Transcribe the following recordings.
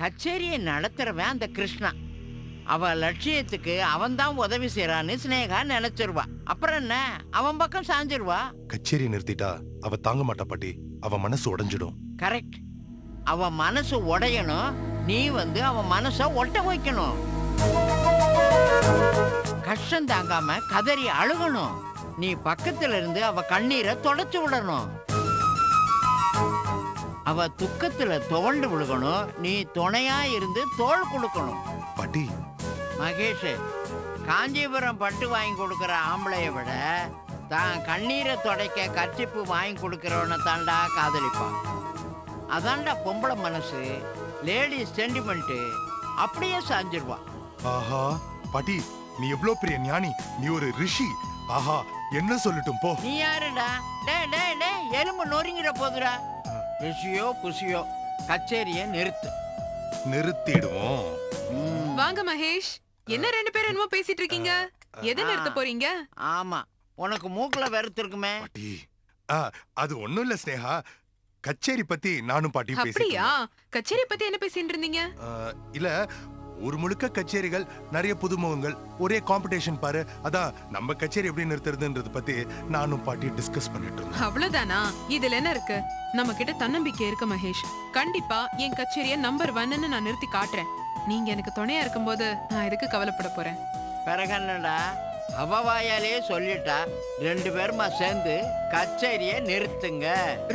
கச்சேரியை நடத்துறவன் அந்த கிருஷ்ணா. அவ லட்சியத்துக்கு அவன் தான் உதவி செய்யறான்னு சினேகா நினைச்சிருவா. அப்புறம் என்ன, அவன் பக்கம் சாஞ்சிருவா. கச்சேரி நிறுத்திட்டா அவ தாங்க மாட்டா பாட்டி. அவ மனசு உடைஞ்சிடும். கரெக்ட். அவ மனசு உடையணும், நீ அவன் மனச ஒட்ட வைக்கணும். கஷ்டம் தாங்காம கதறி அழுகணும். நீ பக்கத்துல இருந்து அவ கண்ணீரை தொடச்சு விடணும். அவ துக்கத்துல துவண்டு விழுகணும், நீ துணையா இருந்து தோள் கொடுக்கணும். பாட்டி, மகேஷ், காஞ்சிபுரம் பட்டு வாங்கி கொடுக்கற ஆம்பளைய விட தான் கண்ணீரை துடைக்க கர்ச்சிப்பு வாங்கி கொடுக்கறவனை தாண்டா காதலிப்பான். அதான்டா பொம்பளை மனசு, லேடிஸ் சென்டிமெண்ட். அப்படியே சாஞ்சிருவா. ஆஹா பாட்டி, நீ எவ்வளவு பெரிய ஞானி. நீ ஒரு ரிஷி. ஆஹா, என்ன சொல்லட்டும் போ. நீ யாருடா? டே டே டே, எலும்பு நொறுங்கிற போதுடா. ரிஷியோ புசியோ, கச்சேரிய நிறுத்து. நிறுத்திடுவோம். வாங்க மகேஷ். என்ன ரெண்டு பேரும் என்னமோ பேசிட்டு இருக்கீங்க? எதை நிறுத்த போறீங்க? ஆமா, உனக்கு மூக்குல வெறுத்திருக்குமே. பாட்டி, அது ஒண்ணும் இல்ல ஸ்னேகா. கச்சேரி பத்தி நானும் பாட்டி அப்படியா? கச்சேரி பத்தி என்ன பேசிட்டு இருந்தீங்க? இல்ல, ஒரு முழுக்க கச்சேரிகள், நிறைய புதுமுகங்கள், ஒரே காம்படிஷன் பாரு. அதான் நம்ம கச்சேரி எப்படி நிறுத்துறதுன்றது பத்தி நானும் பாட்டி டிஸ்கஸ் பண்ணிட்டு இருந்தோம். அவ்வளவுதானா? இதுல என்ன இருக்கு? நம்ம கிட்ட தன்னம்பிக்கை இருக்கு மகேஷ். கண்டிப்பா என் கச்சேரிய நம்பர் 1ன்னு நான் நிறுத்தி காட்டுறேன். நீங்க எனக்கு துணையா இருக்கும்போது நான் எதுக்கு கவலைப்பட போறேன்? பிறகன்னடா, அவ வாயாலே சொல்லிட்டா. ரெண்டு பேருமா சேர்ந்து கச்சேரிய நிறுத்துங்க.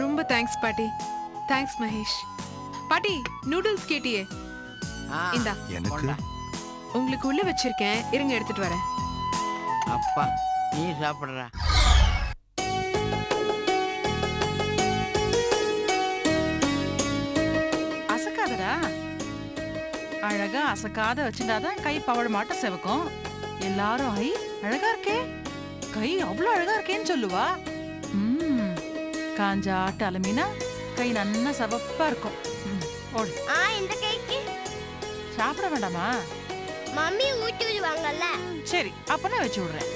ரொம்ப தேங்க்ஸ் பாட்டி. தேங்க்ஸ் மகேஷ். பாட்டி, நூடுல்ஸ் கேட்டியே, இந்தா. எனக்கு உங்களுக்கு உள்ள வச்சிருக்கேன், இருங்க எடுத்துட்டு வரேன். அப்பா, நீ சாப்பிடுற. அசக்காதடா. அழகா அசக்காத வச்சுட்டாதான் கை பவழ மாட்ட செவக்கும். எல்லாரும் ஐ அழகா இருக்கே, கை அவ்வளவு அழகா இருக்கேன்னு சொல்லுவா. காஞ்ச ஆட்டு அலமீனா கை நன்னா சவப்பா இருக்கும். ஓடு. இந்த கைக்கு சாப்பிட வேண்டாமா? மம்மி ஊட்டி விடுவாங்கல்ல. சரி, அப்பனா வச்சு விடுறேன்.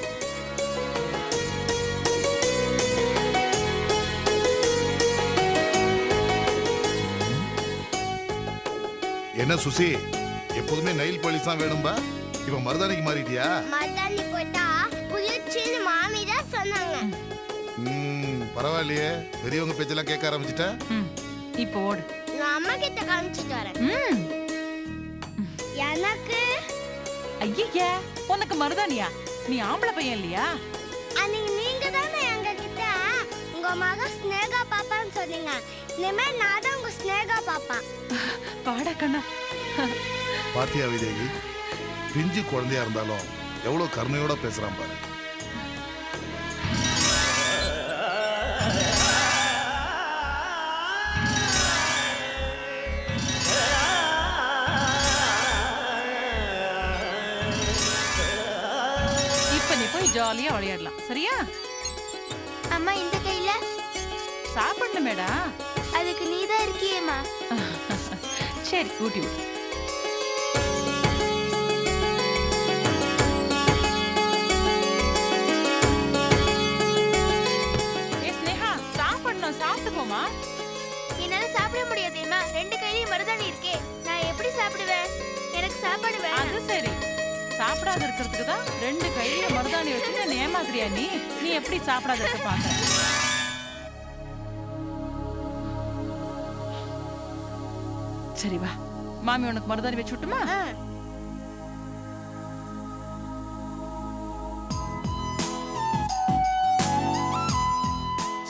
என்ன சுசி, எப்போதுமே நெயில் பாலிஷ் தான் வேணும்பா? இப்ப மருதாணிக்கு மாறிட்டியா? மருதாணி போட்டா புளிச்சின்னு மாமி தான் சொன்னாங்க. பரவாயில்லையே, பெரியவங்க பேச்செல்லாம் கேட்க ஆரம்பிச்சிட்ட. இப்போ ஓடு. நான் அம்மா கிட்ட காமிச்சிட்டு வரேன். எனக்கு ஐயா, உனக்கு மருதானியா? நீ ஆம்பளை பையன் இல்லையா? அன்னைக்கு நீங்க தானே எங்க கிட்ட உங்க மக ஸ்னேகா பாப்பான்னு சொன்னீங்க. இனிமே நான் தான் உங்க ஸ்னேகா பாப்பா. பாடா கண்ணா. பாத்தியா விதேகி, பிஞ்சு குழந்தையா இருந்தாலும் எவ்வளவு கருணையோட பேசுறான் பாரு. இப்ப நீ போய் ஜாலியா விளையாடலாம், சரியா? அம்மா, இந்த கையில சாப்பிடணுமேடா. அதுக்கு நீ தான் இருக்கியேம்மா. சரி, ஊட்டி விட்டு. சாப்பிட்டு போமா. என்னால சாப்பிட முடியாதேம்மா, ரெண்டு கையிலயும் மருதாணி இருக்கே. நான் எப்படி சாப்பிடுவேன்? எனக்கு சாப்பாடு வேணும். அது சரி, சாப்பிடாத இருக்கிறதுக்கு தான் ரெண்டு கையில மருதாணி வச்சு நீ ஏமாத்துறியா? நீ எப்படி சாப்பிடாத இருக்க பாக்குற? சரி வா, மாமி உனக்கு மருதாணி வச்சு விட்டுமா?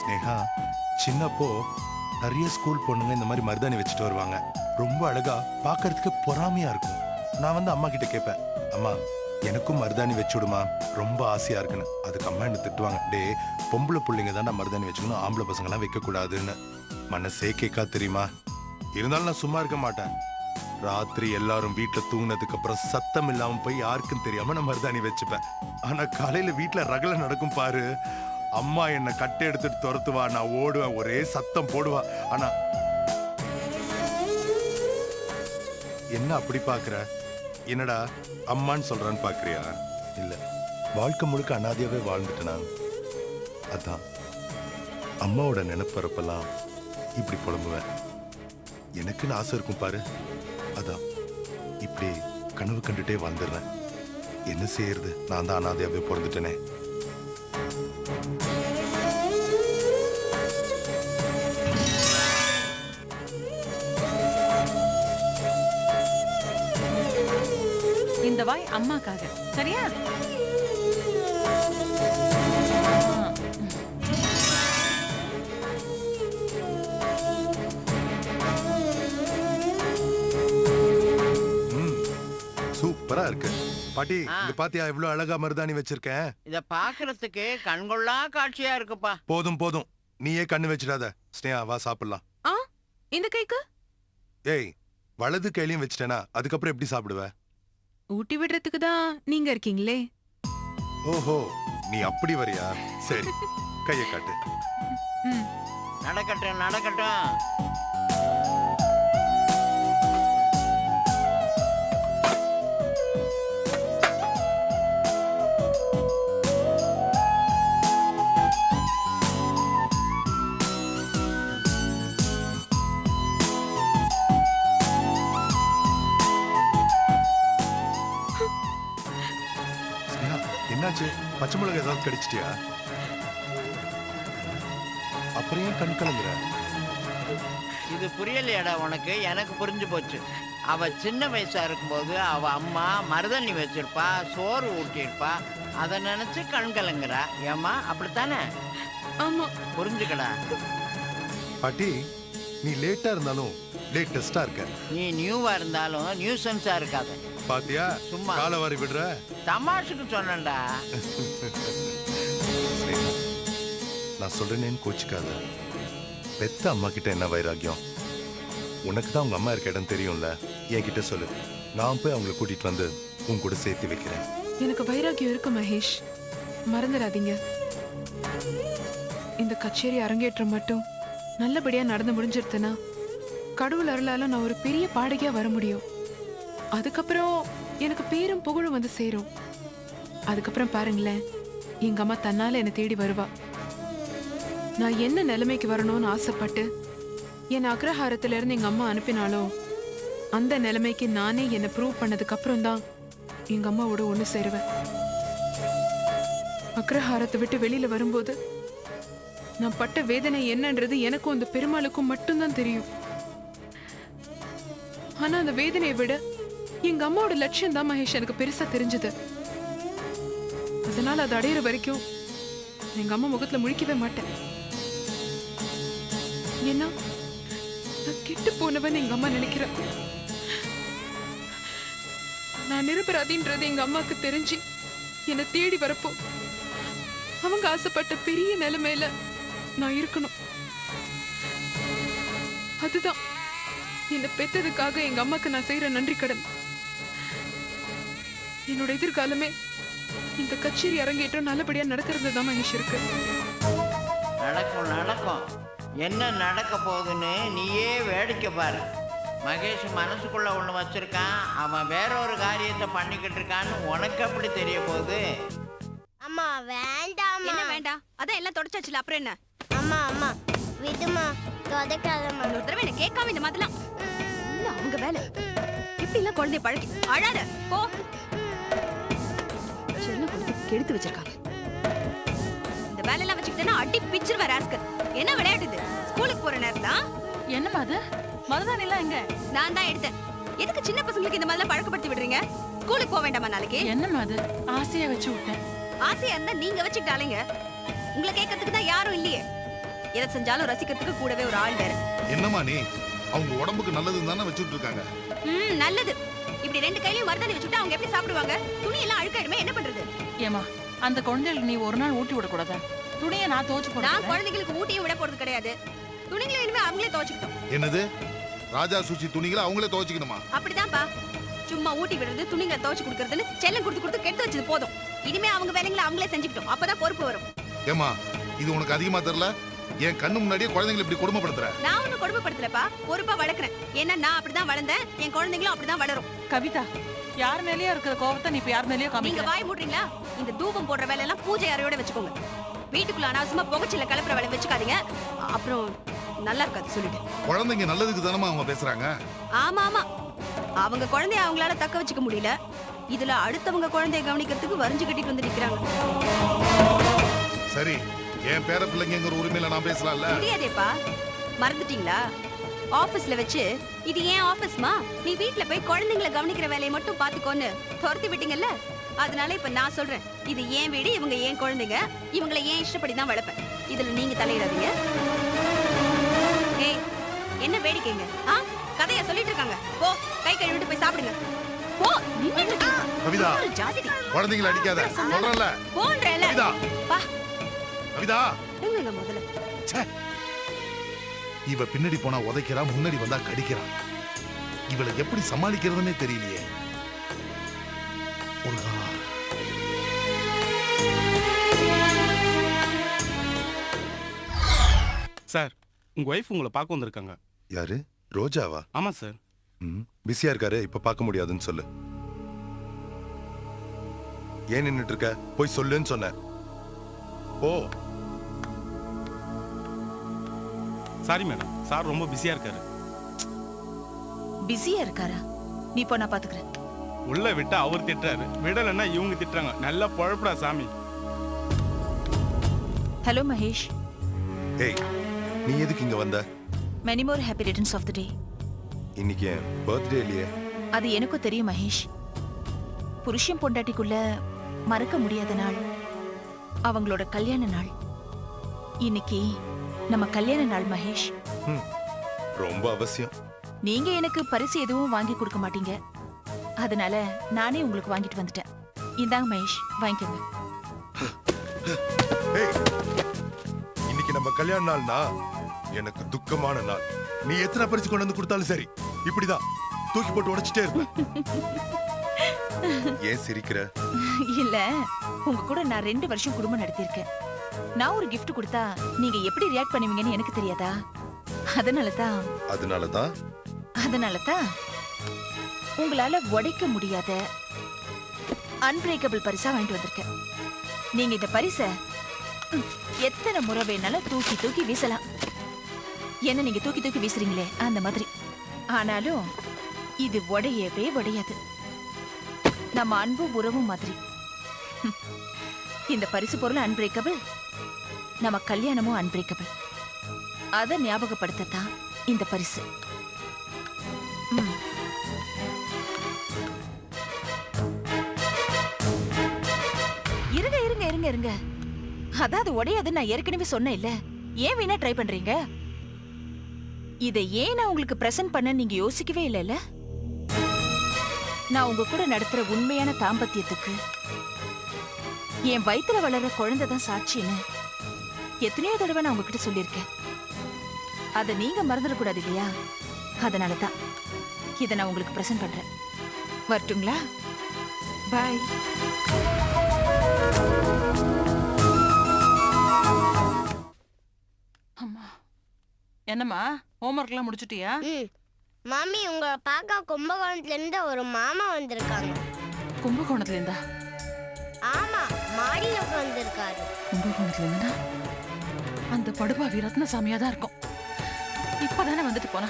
ஸ்னேகா, சின்னப்போ நிறைய ஸ்கூல் பொண்ணுங்க இந்த மாதிரி மருதாணி வச்சுட்டு வருவாங்க. ரொம்ப அழகா, பார்க்கறதுக்கு பொறாமையா இருக்கும். நான் அம்மா கிட்ட கேட்பேன், அம்மா எனக்கும் மருதாணி வச்சுடுமா, ரொம்ப ஆசையா இருக்குன்னு. அதுக்கு அம்மா என்ன திட்டுவாங்க, டே பொம்பளை பிள்ளைங்க தாண்டா மருதாணி வச்சுக்கணும், ஆம்பளை பசங்களாம் வைக்க கூடாதுன்னு. மனசே கேட்கா தெரியுமா? இருந்தாலும் நான் சும்மா இருக்க மாட்டேன். ராத்திரி எல்லாரும் வீட்டுல தூங்கினதுக்கு அப்புறம் சத்தம் இல்லாம போய் யாருக்கும் தெரியாம நான் மருதாணி வச்சுப்பேன். ஆனா காலையில வீட்டுல ரகலை நடக்கும் பாரு, அம்மா என்ன கட்டை எடுத்துட்டு துரத்துவா, நான் ஓடுவேன், ஒரே சத்தம் போடுவா. ஆனா என்ன அப்படி பாக்குற? என்னடா அம்மான்னு சொல்றான்னு பாக்குறியா? இல்ல, வாழ்க்கை முழுக்க அனாதையாவே வாழ்ந்துட்டேனா. அதான் அம்மாவோட நினைப்பறப்பெல்லாம் இப்படி புலம்புவேன். எனக்குன்னு ஆசை இருக்கும் பாரு, அதான் இப்படி கனவு கண்டுட்டே வந்துடுறேன். என்ன செய்யறது, நான் தான் அனாதையாவே பிறந்துட்டேனே. இந்த வாய் அம்மாக்காக, சரியா? சூப்பரா இருக்கு பாட்டி. இங்க பாத்தியா இவ்வளவு அழகா மருதாணி வச்சிருக்கேன். இத பாக்குறதுக்கு கண்கொள்ளா காட்சியா இருக்குப்பா. போதும் போதும், நீயே கண்ணு வச்சிடாத. ஸ்னேகா வா சாப்பிடலாம். இந்த கைக்கு ஏய், வலது கையிலயும் வச்சிட்டேனா அதுக்கப்புறம் எப்படி சாப்பிடுவ? ஊட்டி விடுறதுக்கு தான் நீங்க இருக்கீங்களே. ஓஹோ, நீ அப்படி வரியா? சரி, கையை காட்டு. ம். நடக்கட்டும் நடக்கட்டும். ஸ்னேகா, என்னாச்சு? பச்சை மிளகாய் ஏதாவது கடிச்சிட்டியா? அப்புறம் ஏன் கண் கலங்குற? இது புரியலையாடா உனக்கு? எனக்கு புரிஞ்சு போச்சு. அவ சின்ன வயசா இருக்கும்போது அவ அம்மா மருதண்ணி வச்சிருப்பா, சோறு ஊட்டியிருப்பா, அதை நினைச்சு கண் கலங்குறா. ஏம்மா அப்படித்தானே? ஆமா. புரிஞ்சுக்கடா. பாட்டி, நீ லேட்டா இருந்தாலும் லேட்டஸ்டா இருக்க. நீ நியூவா இருந்தாலும் நியூசன்ஸா இருக்காத. பாத்தியா, சும்மா. காலை வாரி விடுற. தமாஷுக்கு சொன்னேன்டா. ஸ்னேகா, நான் சொல்றேன்னு கோச்சிக்காத. பெத்த அம்மா கிட்ட என்ன வைராக்கியம்? உனக்கு தான் உங்க அம்மா இருக்க இடம் தெரியும்ல, என்கிட்ட சொல்லு. நான் போய் அவங்களை கூட்டிட்டு வந்து உன் கூட சேர்த்து வைக்கிறேன். எனக்கு வைராக்கியம் இருக்கு மகேஷ், மறந்துடாதீங்க. இந்த கச்சேரி அரங்கேற்றம் மட்டும் நல்லபடியா நடந்து முடிஞ்சிருதுன்னா கடவுள் அருளால நான் ஒரு பெரிய பாடகியா வர முடியும். அதுக்கப்புறம் எனக்கு பேரும் புகழும் வந்து சேரும். அதுக்கப்புறம் பாருங்களேன், எங்க அம்மா தன்னால என்னை தேடி வருவா. நான் என்ன நிலைமைக்கு வரணும்னு ஆசைப்பட்டு என்னை அக்ரஹாரத்துல இருந்து எங்க அம்மா அனுப்பினாலோ அந்த நிலைமைக்கு நானே என்னை ப்ரூவ் பண்ணதுக்கு அப்புறம் தான் எங்க அம்மாவோட ஒண்ணு சேருவேன். அக்ரஹாரத்தை விட்டு வெளியில வரும்போது நான் பட்ட வேதனை என்னன்றது எனக்கும் அந்த பெருமாளுக்கும் மட்டும்தான் தெரியும். ஆனா அந்த வேதனையை விட எங்க அம்மாவோட லட்சியம் தான் மகேஷ் எனக்கு பெருசா தெரிஞ்சது. அதனால அது அடையிற வரைக்கும் எங்க அம்மா முகத்துல முழிக்கவே மாட்டேன். ஏன்னா நான் கெட்டு போனவன் எங்க அம்மா நினைக்கிறேன். நான் நிரபராதின்றது எங்க அம்மாக்கு தெரிஞ்சு என்னை தேடி வரப்போ அவங்க ஆசைப்பட்ட பெரிய நிலைமையில நான் இருக்கணும். அதுதான் என்னை பெத்ததுக்காக எங்க அம்மாக்கு நான் செய்யற நன்றி கடன். என்னோட எதிர்காலமே இந்த கச்சேரி அரங்கேற்றம் நல்லபடியா நடக்கிறது தான் மகேஷ் இருக்கு. நடக்கும் நடக்கும். என்ன நடக்க போகுதுன்னு நீயே வேடிக்கை பாரு. மகேஷ் மனசுக்குள்ள ஒண்ணு வச்சிருக்கான், அவன் வேற ஒரு காரியத்தை பண்ணிக்கிட்டு இருக்கான்னு உனக்கு அப்படி தெரிய போகுது. அம்மா வேண்டாமா. என்ன வேண்டாம்? அதான் எல்லாம் தொடச்சாச்சுல, அப்புறம் என்ன? அம்மா அம்மா விடுமா, தொடைக்காதம்மா. ஒரு தடவை என்ன கேட்காம இந்த மாதிரிலாம் இல்ல, அவங்க வேலை. எப்படி எல்லாம் குழந்தைய பழக்கி அழாத போ. சின்ன குழந்தை கெடுத்து வச்சிருக்காங்க. இந்த வேலையெல்லாம் வச்சுக்கிட்டேன்னா அடி பிச்சிருவ ராஸ்கல். என்ன விளையாட்டு இது? ஸ்கூலுக்கு போற நேரம் தான். என்னம்மா அது? மருதாணி எல்லாம் எங்க? நான் தான் எடுத்தேன். எதுக்கு சின்ன பசங்களுக்கு இந்த மாதிரிலாம் பழக்கப்படுத்தி விடுறீங்க? ஸ்கூலுக்கு போக வேண்டாமா நாளைக்கு? என்னம்மா அது? ஆசையா வச்சு விட்டேன். ஆசையா இருந்தா நீங்க வச்சுக்கிட்டாலேங்க. உங்களை கேட்கறதுக்கு தான் யாரும் இல்லையே. எதை செஞ்சாலும் ரசிக்கிறதுக்கு கூடவே ஒரு ஆள் வேற. என்னம்மா நீ? அவங்க உடம்புக்கு நல்லதுன்னு தானே வச்சுட்டு இருக்காங்க. நல்லது. இப்படி ரெண்டு கையிலயும் மருதாணி வச்சுட்டா அவங்க எப்படி சாப்பிடுவாங்க? துணி எல்லாம் அழுக்காயிடுமே, என்ன பண்றது? ஏமா, அந்த குழந்தைகளுக்கு நீ ஒரு நாள் ஊட்டி விடக்கூடாதா? துணியை நான் துவைச்சு நான் போடுறேன். குழந்தைகளுக்கு ஊட்டியும் விட போறது கிடையாது. துணிகளை இனிமே அவங்களே துவைச்சுக்கிட்டோம். என்னது? ராஜா சூச்சி துணிகளை அவங்களே துவைச்சிக்கணுமா? அப்படிதான்ப்பா. சும்மா ஊட்டி விடுறது, துணிகளை துவைச்சு கொடுக்கறதுன்னு செல்லம் கொடுத்து கொடுத்து கெடுத்து வச்சது போதும். இனிமே அவங்க வேலைங்களை அவங்களே செஞ்சுக்கிட்டோம். அப்பதான் பொறுப்பு வரும். ஏமா, இது உனக்கு அதிகமா தெரியல? என் கண்ணு முன்னாடியே குழந்தைங்களை இப்படி கொடுமைப்படுத்துற. நான் ஒன்னும் கொடுமைப்படுத்தலப்பா, பொறுப்பா வளர்க்குறேன். ஏன்னா நான் அப்படிதான் வளர்ந்தேன், என் குழந்தைங்களும் அப்படிதான் வளரும். கவிதா, யார் மேலயோ இருக்கிற கோவத்தை நீ இப்ப யார் மேலயோ நீங்க காமிக்கிற. வாய் மூடுறீங்களா? இந்த தூபம் போடுற வேலையெல்லாம் பூஜை அறையோட வச்சுக்கோங்க. வீட்டுக்குள்ள அனாவசியமா புகைச்சில கலப்புற வேலை வச்சுக்காதீங்க. அப்புறம் நல்லா இருக்காது சொல்லிட்டு. குழந்தைங்க நல்லதுக்கு தானமா அவங்க பேசுறாங்க. ஆமா ஆமா, அவங்க குழந்தைய அவங்களால தக்க வச்சுக்க முடியல, இதுல அடுத்தவங்க குழந்தைய கவனிக்கிறதுக்கு வரிஞ்சு கட்டிட்டு வந்து நிக்கிறாங்க. சரி, என் பேர பிள்ளைங்கிற உரிமையில நான் பேசலாம்ல? முடியாதேப்பா, மறந்துட்டீங்களா? ஆபீஸ்ல வச்சு இது ஏன் ஆபீஸ்மா, நீ வீட்ல போய் குழந்தைங்களை கவனிக்கிற வேலையை மட்டும் பாத்துக்கோன்னு துரத்தி விட்டீங்கல்ல. அதனால இப்ப நான் சொல்றேன், இது ஏன் வீடு, இவங்க ஏன் குழந்தைங்க, இவங்களை ஏன் இஷ்டப்படி தான் வளர்ப்பேன். இதுல நீங்க தலையிடாதீங்க. ஏய், என்ன வேடிக்கைங்க? கதையா சொல்லிட்டு இருக்காங்க. போ, கை கழுவிட்டு போய் சாப்பிடுங்க. போ, நின்னுட்டு இருக்க. கவிதா, ஜாஸ்தி குழந்தைகளை அடிக்காத சொல்றேன்ல. போன்றேல. கவிதா, பா, கவிதா, எங்க முதல்ல. ச்சே. இவ பின்னாடி போனா உதைக்கிறா, முன்னாடி வந்தா கடிக்கிறா. இவளை எப்படி சமாளிக்கிறதுன்னே தெரியலையே. முருகா. சார், உங்க ஒய்ஃப் உங்களை பார்க்க வந்திருக்காங்க. யாரு? ரோஜாவா? ஆமா சார். பிஸியா இருக்காரு, இப்ப பார்க்க முடியாதுன்னு சொல்லு. ஏன் நின்னுட்டு இருக்க? போய் சொல்லுன்னு சொன்ன. ஓ, சாரி மேடம், சார் ரொம்ப பிஸியா இருக்காரு. பிஸியா இருக்காரா? நீ போ, நான் பாத்துக்கிறேன். உள்ள விட்டா அவர் திட்டுறாரு, விடலைன்னா இவங்க திட்டுறாங்க. நல்லா பொழப்புடா சாமி. ஹலோ மகேஷ். ஏய், நீ எதுக்கு இங்க வந்த? Many more happy returns of the day. இன்னைக்கு என் பர்த்டே இல்லையே. அது எனக்கும் தெரியும் மகேஷ். புருஷன் பொண்டாட்டிக்குள்ள மறக்க முடியாத நாள் அவங்களோட கல்யாண நாள். இன்னைக்கு நம்ம கல்யாண நாள் மகேஷ். ரொம்ப அவசியம். நீங்க எனக்கு பரிசு எதுவும் வாங்கி கொடுக்க மாட்டீங்க, அதனால நானே உங்களுக்கு வாங்கிட்டு வந்துட்டேன். இந்தாங்க மகேஷ், வாங்கிக்கோங்க. ஏய், இன்னைக்கு நம்ம கல்யாண நாள்னா எனக்கு துக்கமான நாள். நீ எத்தனை பரிசு கொண்டு வந்து கொடுத்தாலும் சரி, இப்படிதான் தூக்கி போட்டு உடைச்சிட்டே இருப்ப. ஏன் சிரிக்கிற? இல்ல, உங்க கூட நான் 2 வருஷம் குடும்பம் நடத்தியிருக்கேன். நான் ஒரு gift கொடுத்தா நீங்க எப்படி ரியாக்ட் பண்ணுவீங்கன்னு எனக்கு தெரியாதா? அதனாலதான் உங்களால உடைக்க முடியாத அன்பிரேக்கபிள் பரிசா வாங்கிட்டு வந்திருக்கேன். நீங்க இந்த பரிசை எத்தனை முறை வேணாலும் தூக்கி தூக்கி வீசலாம். என்ன நீங்க தூக்கி தூக்கி வீசுறீங்களே அந்த மாதிரி. ஆனாலும் இது உடையவே உடையாது. நம்ம அன்பு உறவும் மாதிரி. இந்த பரிசு பொருள் அன்பிரேக்கபிள், நம்ம கல்யாணமும் அன்பிரேக்கபிள். அதை ஞாபகப்படுத்தத்தான் இந்த பரிசு. இருங்க இருங்க இருங்க இருங்க, அதான் அது உடையாது நான் ஏற்கனவே சொன்னேன் இல்ல. ஏன் வீணா ட்ரை பண்றீங்க? இதை ஏன் நான் உங்களுக்கு பிரசன்ட் பண்ண நீங்க யோசிக்கவே இல்லைல்ல. நான் உங்க கூட நடத்துற உண்மையான தாம்பத்தியத்துக்கு என் வயித்துல வளர்ற குழந்தை தான் சாட்சின்னு எத்தனையோ தடவை நான் உங்ககிட்ட சொல்லியிருக்கேன். அதை நீங்க மறந்துடக்கூடாது இல்லையா? அதனாலதான் இதை நான் உங்களுக்கு பிரசன்ட் பண்றேன். வரட்டுங்களா? பாய். அம்மா, என்னம்மா ஹோம்ஒர்க்லாம் முடிச்சிட்டியா? மாமி, உங்களை பார்க்க கும்பகோணத்துல இருந்து ஒரு மாமா வந்திருக்காங்க. கும்பகோணத்துல இருந்தா? ஆமா, மாடியில வந்திருக்காரு. கும்பகோணத்துல இருந்தா அந்த படுபாவி ரத்னசாமியா தான் இருக்கும். இப்பதானே வந்துட்டு போனா.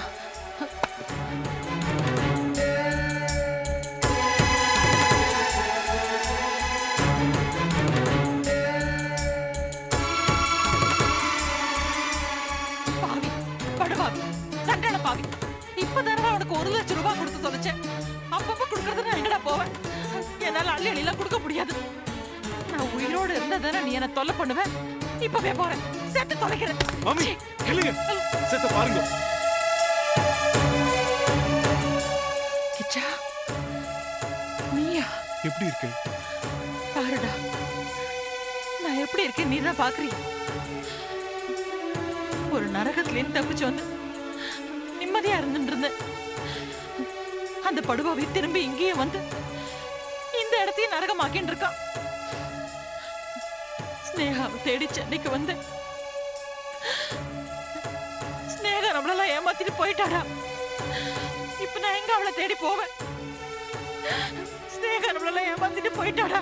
பாவி, படுபாவி, சண்டாள பாவி. இப்பதானே அவனுக்கு 1 லட்சம் ரூபாய் கொடுத்து தொலைச்சேன். அப்பப்ப கொடுக்கறது நான் எங்கடா போவேன்? என்னால அள்ளி அள்ளிலாம் கொடுக்க முடியாது. நான் உயிரோடு இருந்ததானே நீ என்ன தொல்லை பண்ணுவேன். இப்பவே போறேன், செத்து தொலைக்கிறேன். மாமி, இல்லைங்க, செத்த பாருங்க. கிச்சா, நீயா? எப்படி இருக்கு? பாருடா, நான் எப்படி இருக்கேன் நீ தான் பாக்குறிய. ஒரு நரகத்திலேருந்து தப்பிச்சு வந்து நிம்மதியா இருந்துட்டு இருந்தேன். அந்த படுபாவை திரும்பி இங்கேயே வந்து இந்த இடத்தையும் நரகமாக்கின்னு இருக்கான். ஸ்னேகாவை தேடி சென்னைக்கு வந்தேன். ஸ்னேகா நம்மளெல்லாம் ஏமாத்திட்டு போயிட்டாடா. இப்ப நான் எங்க அவளை தேடி போவேன்? ஸ்னேகா நம்மளெல்லாம் ஏமாத்திட்டு போயிட்டாடா.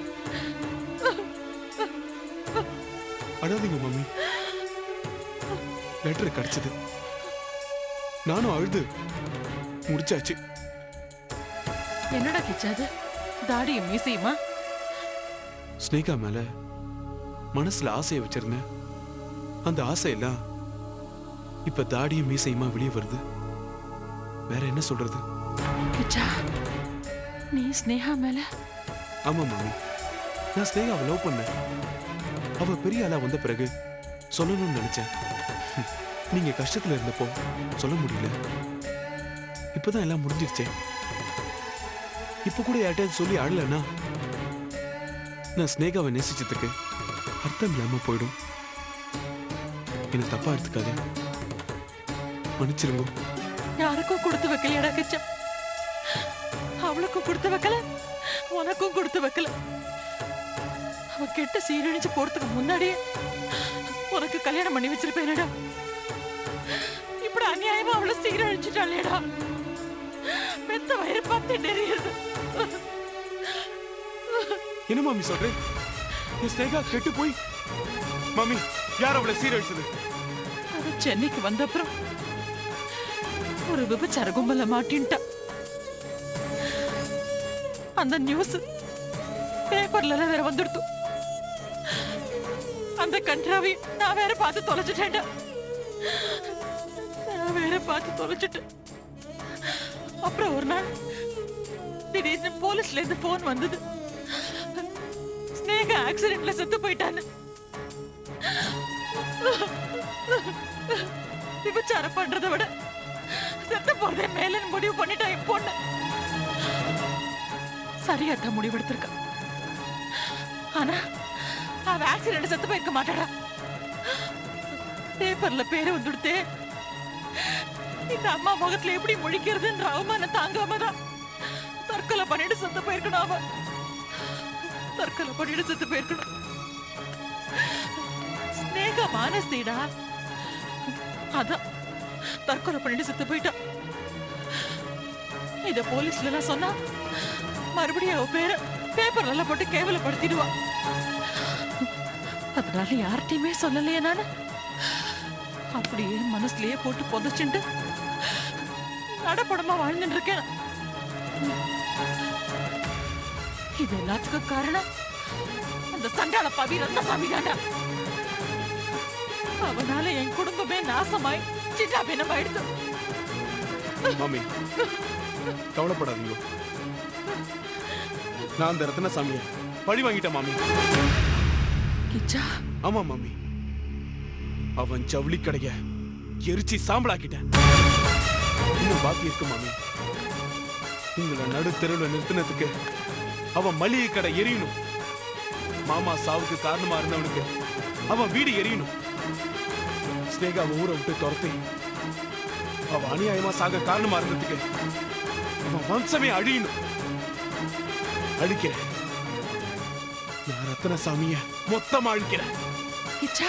அழாதீங்க மம்மி, லெட்டர் கிடைச்சது, நானும் அழுது முடிச்சாச்சு. என்னடா கிச்சாது தாடியும் மீசையுமா? ஸ்னேகா மேல மனசுல ஆசையை வச்சிருந்தேன். அந்த ஆசையெல்லாம் இப்ப தாடியும் மீசையுமா வெளியே வருது. வேற என்ன சொல்றது? கிச்சா, நீ ஸ்னேகா மேல? ஆமா மாமி, நான் ஸ்னேகாவை லவ் பண்ணேன். அவ பெரிய ஆளா வந்த பிறகு சொல்லணும்னு நினைச்சேன். நீங்க கஷ்டத்துல இருந்தப்போ சொல்ல முடியல. இப்பதான் எல்லாம் முடிஞ்சிருச்சே. இப்ப கூட யார்கிட்ட சொல்லி அழலன்னா நான் ஸ்னேகாவை நேசிச்சதுக்கு அர்த்தம் இல்லாம போயிடும். என்ன தப்பா எடுத்துக்காதே, மன்னிச்சிருங்க. யாருக்கும் கொடுத்து வைக்கலையடா கிச்சா. அவளுக்கும் கொடுத்து வைக்கல, உனக்கும் கொடுத்து வைக்கல. அவ கெட்ட சீரழிச்சு போறதுக்கு முன்னாடியே உனக்கு கல்யாணம் பண்ணி வச்சிருப்பேனடா. இப்படி அநியாயமா அவளை சீரழிச்சுட்டாளேடா. மெத்த வயிறு பார்த்து நெறியுது. என்ன மாமி சொல்றேன்? என் ஸ்னேகா கெட்டு போய் மாமி யார் அவளை சீரழிச்சது? அவ சென்னைக்கு வந்த அப்புறம் ஒரு விபச்சார கும்பல மாட்டின்ட்டா. அந்த நியூஸ் பேப்பர்ல வேற வந்துடுத்து. அந்த கன்றாவி நான் வேற பார்த்து தொலைச்சிட்டேன்டா. நான் வேற பார்த்து தொலைச்சிட்டேன். அப்புறம் ஒரு நாள் திடீர்னு போலீஸ்ல இருந்து போன் வந்தது. ஸ்னேகா ஆக்சிடென்ட்ல செத்து போயிட்டான்னு. விபச்சாரம் பண்றதை விட செத்து போறதே மேலன்னு முடிவு பண்ணிட்டா என் பொண்ணு. சரியாத்தான் முடிவெடுத்திருக்கா. ஆனா அவ ஆக்சிடென்ட் செத்து போயிருக்க மாட்டாடா. பேப்பர்ல பேரு வந்துடுத்தே. இந்த அம்மா முகத்துல எப்படி முழிக்கிறதுன்ற அவமானம் தாங்காம தான் தற்கொலை பண்ணிட்டு செத்து போயிருக்கணும். அவ தற்கொலை பண்ணிட்டு செத்து போயிருக்கணும். ஸ்னேகா மானஸ்தீடா, அதான் தற்கொலை பண்ணிட்டு செத்து போயிட்டா. இத போலீஸ்ல எல்லாம் சொன்னா மறுபடியும் அவ பேரை பேப்பர் நல்லா போட்டு கேவலப்படுத்திடுவா. அதனால யார்கிட்டயுமே சொல்லலையே நானு. அப்படியே மனசுலயே போட்டு புதைச்சுட்டு நடப்படமா வாழ்ந்துட்டு இருக்கேன். இது எல்லாத்துக்கும் காரணம் அந்த சண்டாள பாவி ரத்தசாமி தாண்டா. அவனால என் குடும்பமே நாசமாய் சின்ன பின்னமாயிடுது. மாமி கவலைப்படாதீங்க, நான் அந்த ரத்னசாமியை பழி வாங்கிட்டேன் மாமி. கிச்சா, ஆமா மாமி, அவன் ஜவுளி கடைய எரிச்சு சாம்பலாக்கிட்டேன். இன்னும் பாக்கி இருக்கு மாமி. உங்களை நடு தெருவில் நிறுத்தினதுக்கு அவன் மளிகை கடை எரியணும். மாமா சாவுக்கு காரணமா இருந்தவனுக்கு அவன் வீடு எரியணும். ஸ்னேகாவை ஊரை விட்டு துரத்தி அவ அநியாயமா சாக காரணமா இருந்ததுக்கு அவன் வம்சமே அழியணும். அழிக்கிறேன். நான் ரத்னசாமிய மொத்தமா அழிக்கிறேன். கிச்சா,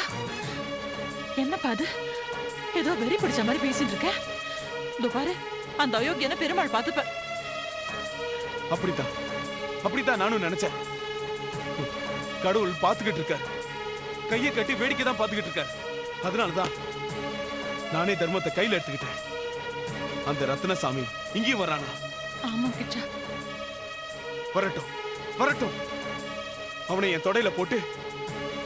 என்னப்பா அது? ஏதோ வெறி பிடிச்ச மாதிரி பேசிட்டு இருக்க. இதோ பாரு, அந்த அயோக்கியனை பெருமாள் பார்த்துப்ப. அப்படித்தான் நானும் நினைச்சேன். கடவுள் பார்த்துக்கிட்டு இருக்கார். கையை கட்டி வேடிக்கை தான் பார்த்துக்கிட்டு இருக்கார். அதனாலதான் நானே தர்மத்தை கையில எடுத்துக்கிட்டேன். அந்த ரத்னசாமி இங்கேயும் வரானா? ஆமா கிச்சா, வரட்டும். அவனை என் தொடையில போட்டு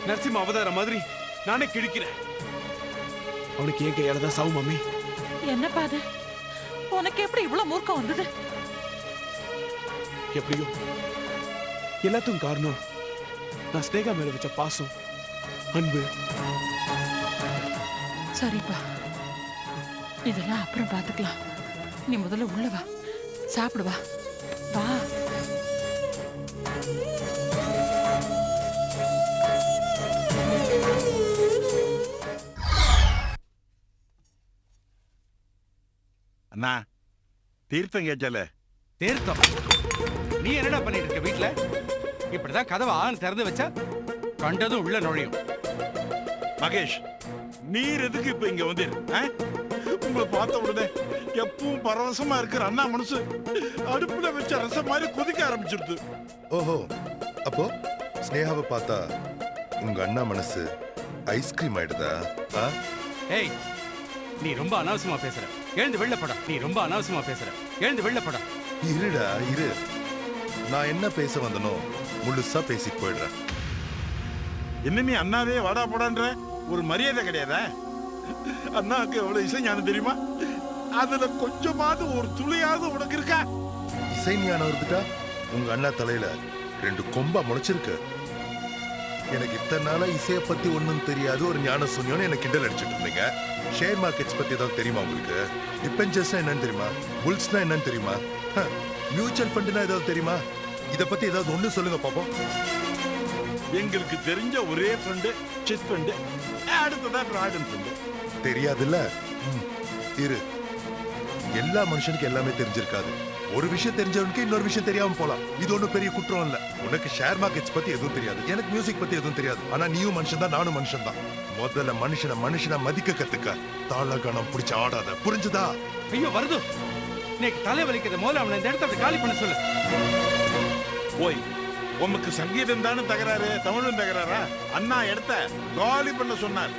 நரசிம்ம அவதார மாதிரி நானே கிழிக்கிறேன். அவனுக்கு ஏன் கையால தான் சாவு மாமி. என்னப்பா அது? உனக்கு எப்படி இவ்வளவு மூர்க்கம் வந்தது? எப்படியோ எல்லாத்துக்கும் காரணம் நான் ஸ்னேகா மேல வச்ச பாசம், அன்பு. சரிப்பா, இதெல்லாம் அப்புறம் பார்த்துக்கலாம். நீ முதல்ல உள்ள வா, சாப்பிடுவா. வா. அண்ணா, தீர்த்தம் கேட்கல. தீர்த்தம்? நீ என்னடா பண்ணிட்டு இருக்க வீட்டுல? இப்படிதான் கதவை ஆண் திறந்து வச்சா கண்டதும் உள்ள நுழையும். மகேஷ், நீர் எதுக்கு இப்ப இங்க வந்து? உங்களை பார்த்த உடனே எப்பவும் பரவசமா இருக்கிற அண்ணா மனசு அடுப்புல வச்ச ரசம் மாதிரி கொதிக்க ஆரம்பிச்சிருது. ஓஹோ, அப்போ ஸ்னேகாவை பார்த்தா உங்க அண்ணா மனசு ஐஸ்கிரீம் ஆயிடுதா? ஏய், நீ ரொம்ப அனாவசியமா பேசுற. எழுந்து வெளில போடா. நீ ரொம்ப அனாவசியமா பேசுற. எழுந்து வெளில போடா. இருடா இரு, நான் என்ன பேச வந்தனோ முழுசா பேசிட்டு போயிடுறேன். என்ன நீ அண்ணாவே வாடா போடான்ற ஒரு மரியாதை கிடையாதா? அண்ணாவுக்கு எவ்வளவு இசை ஞானம் தெரியுமா? அதுல கொஞ்சமாவது ஒரு துளியாவது உனக்கு இருக்கா? இசை ஞானம் இருந்துட்டா உங்க அண்ணா தலையில 2 கொம்பா முளைச்சிருக்கு. எனக்கு இத்தனை நாளா இசைய பத்தி ஒண்ணும் தெரியாது, ஒரு ஞான சூன்யம்னு எனக்கு கிண்டல் அடிச்சுட்டு இருந்தீங்க. ஷேர் மார்க்கெட்ஸ் பத்தி ஏதாவது தெரியுமா உங்களுக்கு? டிபெஞ்சர்ஸ்னா என்னன்னு தெரியுமா? புல்ஸ்னா என்னன்னு தெரியுமா? மியூச்சுவல் ஃபண்ட்னா ஏதாவது தெரியுமா? இத பத்தி ஏதாவது ஒண்ணு சொல்லுங்க பாப்போம். எங்களுக்கு தெரிஞ்ச ஒரே ஃப்ரெண்டு சிட் ஃபண்டு, அடுத்ததா டிராகன் ஃபண்டு. தெரியாதுல்ல? இரு, எல்லா மனுஷனுக்கு எல்லாமே தெரிஞ்சிருக்காது. ஒரு விஷயம் தெரிஞ்சவனுக்கு இன்னொரு விஷயம் தெரியாம போலாம். இது ஒண்ணும் பெரிய குற்றம் இல்ல. உனக்கு ஷேர் மார்க்கெட்ஸ் பத்தி எதுவும் தெரியாது, எனக்கு மியூசிக் பத்தி எதுவும் தெரியாது. ஆனா நீயும் மனுஷன் தான், நானும் மனுஷன் தான். முதல்ல மனுஷனை மதிக்க கத்துக்க. தாளகணம் பிடிச்ச ஆடாத, புரிஞ்சுதா? ஐயோ வருது, இன்னைக்கு தலை வலிக்கிறது. முதல்ல அவனை இந்த இடத்த காலி பண்ண சொல்லு. ஓய், உமக்கு சங்கீதம் தானே தகராறு, தமிழும் தகராறா? அண்ணா இடத்த காலி பண்ண சொன்னார்.